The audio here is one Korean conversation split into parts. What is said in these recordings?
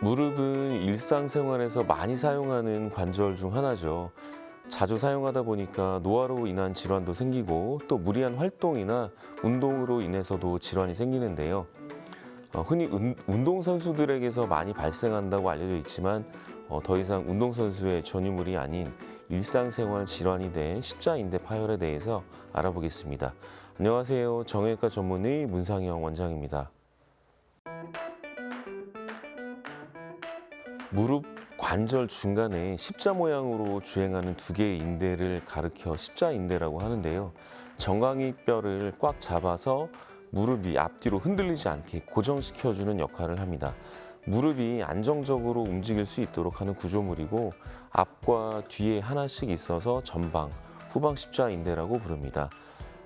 무릎은 일상생활에서 많이 사용하는 관절 중 하나죠. 자주 사용하다 보니까 노화로 인한 질환도 생기고 또 무리한 활동이나 운동으로 인해서도 질환이 생기는데요. 흔히 운동선수들에게서 많이 발생한다고 알려져 있지만 더 이상 운동선수의 전유물이 아닌 일상생활 질환이 된 십자인대 파열에 대해서 알아보겠습니다. 안녕하세요. 정형외과 전문의 문상영 원장입니다. 무릎 관절 중간에 십자 모양으로 주행하는 두 개의 인대를 가리켜 십자인대라고 하는데요. 정강이뼈를 꽉 잡아서 무릎이 앞뒤로 흔들리지 않게 고정시켜주는 역할을 합니다. 무릎이 안정적으로 움직일 수 있도록 하는 구조물이고 앞과 뒤에 하나씩 있어서 전방, 후방 십자인대라고 부릅니다.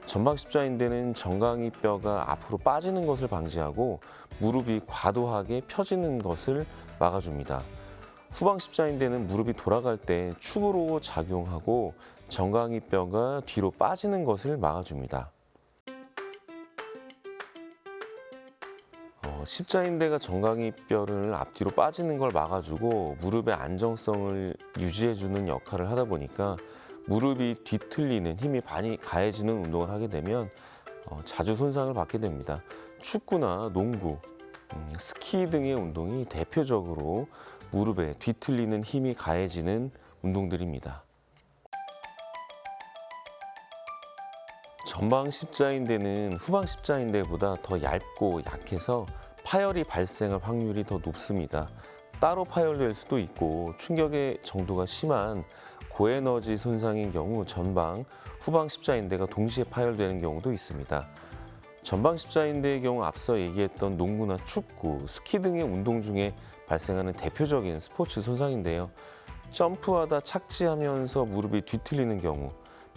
전방 십자인대는 정강이뼈가 앞으로 빠지는 것을 방지하고 무릎이 과도하게 펴지는 것을 막아줍니다. 후방 십자인대는 무릎이 돌아갈 때 축으로 작용하고 정강이뼈가 뒤로 빠지는 것을 막아줍니다. 십자인대가 정강이뼈를 앞뒤로 빠지는 걸 막아주고 무릎의 안정성을 유지해주는 역할을 하다 보니까 무릎이 뒤틀리는 힘이 많이 가해지는 운동을 하게 되면 자주 손상을 받게 됩니다. 축구나 농구, 스키 등의 운동이 대표적으로 무릎에 뒤틀리는 힘이 가해지는 운동들입니다. 전방 십자인대는 후방 십자인대보다 더 얇고 약해서 파열이 발생할 확률이 더 높습니다. 따로 파열될 수도 있고 충격의 정도가 심한 고에너지 손상인 경우 전방, 후방 십자인대가 동시에 파열되는 경우도 있습니다. 전방 십자인대의 경우 앞서 얘기했던 농구나 축구, 스키 등의 운동 중에 발생하는 대표적인 스포츠 손상인데요. 점프하다 착지하면서 무릎이 뒤틀리는 경우,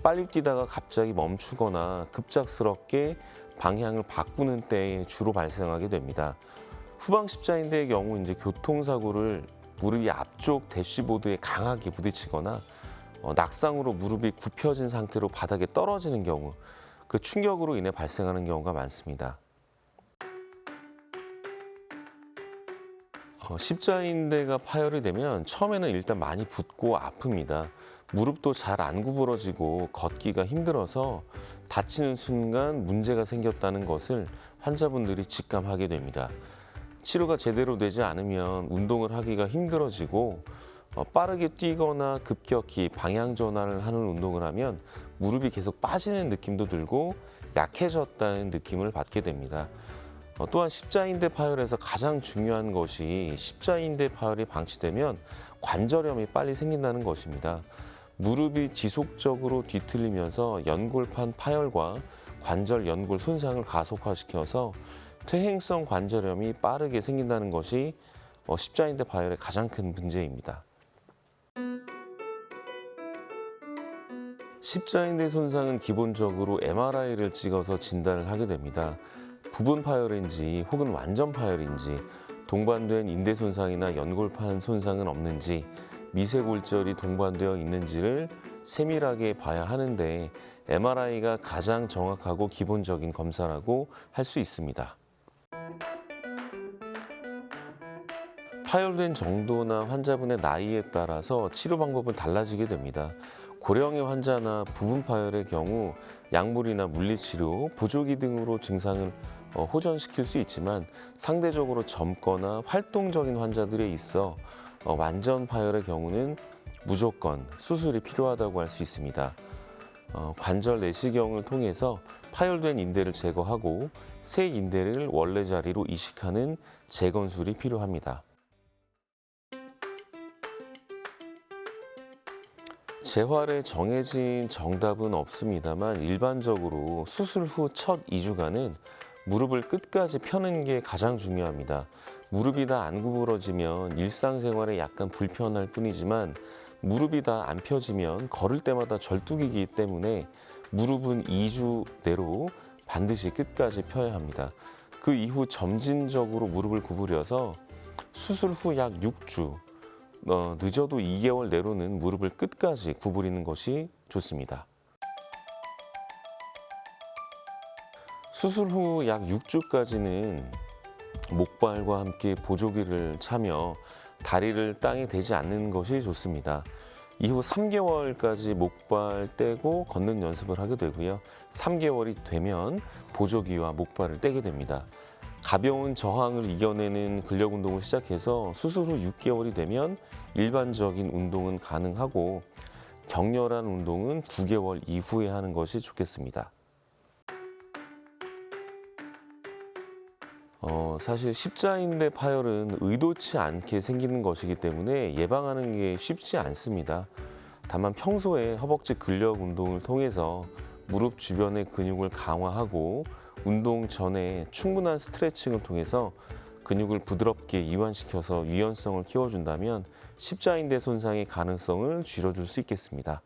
빨리 뛰다가 갑자기 멈추거나 급작스럽게 방향을 바꾸는 때에 주로 발생하게 됩니다. 후방 십자인대의 경우 이제 교통사고를 무릎이 앞쪽 대시보드에 강하게 부딪히거나 낙상으로 무릎이 굽혀진 상태로 바닥에 떨어지는 경우, 그 충격으로 인해 발생하는 경우가 많습니다. 십자인대가 파열이 되면 처음에는 일단 많이 붓고 아픕니다. 무릎도 잘 안 구부러지고 걷기가 힘들어서 다치는 순간 문제가 생겼다는 것을 환자분들이 직감하게 됩니다. 치료가 제대로 되지 않으면 운동을 하기가 힘들어지고 빠르게 뛰거나 급격히 방향 전환을 하는 운동을 하면 무릎이 계속 빠지는 느낌도 들고 약해졌다는 느낌을 받게 됩니다. 또한 십자인대 파열에서 가장 중요한 것이 십자인대 파열이 방치되면 관절염이 빨리 생긴다는 것입니다. 무릎이 지속적으로 뒤틀리면서 연골판 파열과 관절 연골 손상을 가속화시켜서 퇴행성 관절염이 빠르게 생긴다는 것이 십자인대 파열의 가장 큰 문제입니다. 십자인대 손상은 기본적으로 MRI를 찍어서 진단을 하게 됩니다. 부분 파열인지 혹은 완전 파열인지, 동반된 인대 손상이나 연골판 손상은 없는지, 미세골절이 동반되어 있는지를 세밀하게 봐야 하는데 MRI가 가장 정확하고 기본적인 검사라고 할 수 있습니다. 파열된 정도나 환자분의 나이에 따라서 치료 방법은 달라지게 됩니다. 고령의 환자나 부분 파열의 경우 약물이나 물리치료, 보조기 등으로 증상을 호전시킬 수 있지만 상대적으로 젊거나 활동적인 환자들에 있어 완전 파열의 경우는 무조건 수술이 필요하다고 할 수 있습니다. 관절 내시경을 통해서 파열된 인대를 제거하고 새 인대를 원래 자리로 이식하는 재건술이 필요합니다. 재활에 정해진 정답은 없습니다만 일반적으로 수술 후 첫 2주간은 무릎을 끝까지 펴는 게 가장 중요합니다. 무릎이 다 안 구부러지면 일상생활에 약간 불편할 뿐이지만 무릎이 다 안 펴지면 걸을 때마다 절뚝이기 때문에 무릎은 2주 내로 반드시 끝까지 펴야 합니다. 그 이후 점진적으로 무릎을 구부려서 수술 후 약 6주, 늦어도 2개월 내로는 무릎을 끝까지 구부리는 것이 좋습니다. 수술 후 약 6주까지는 목발과 함께 보조기를 차며 다리를 땅에 대지 않는 것이 좋습니다. 이후 3개월까지 목발 떼고 걷는 연습을 하게 되고요. 3개월이 되면 보조기와 목발을 떼게 됩니다. 가벼운 저항을 이겨내는 근력 운동을 시작해서 수술 후 6개월이 되면 일반적인 운동은 가능하고 격렬한 운동은 9개월 이후에 하는 것이 좋겠습니다. 사실 십자인대 파열은 의도치 않게 생기는 것이기 때문에 예방하는 게 쉽지 않습니다. 다만 평소에 허벅지 근력 운동을 통해서 무릎 주변의 근육을 강화하고 운동 전에 충분한 스트레칭을 통해서 근육을 부드럽게 이완시켜서 유연성을 키워준다면 십자인대 손상의 가능성을 줄여줄 수 있겠습니다.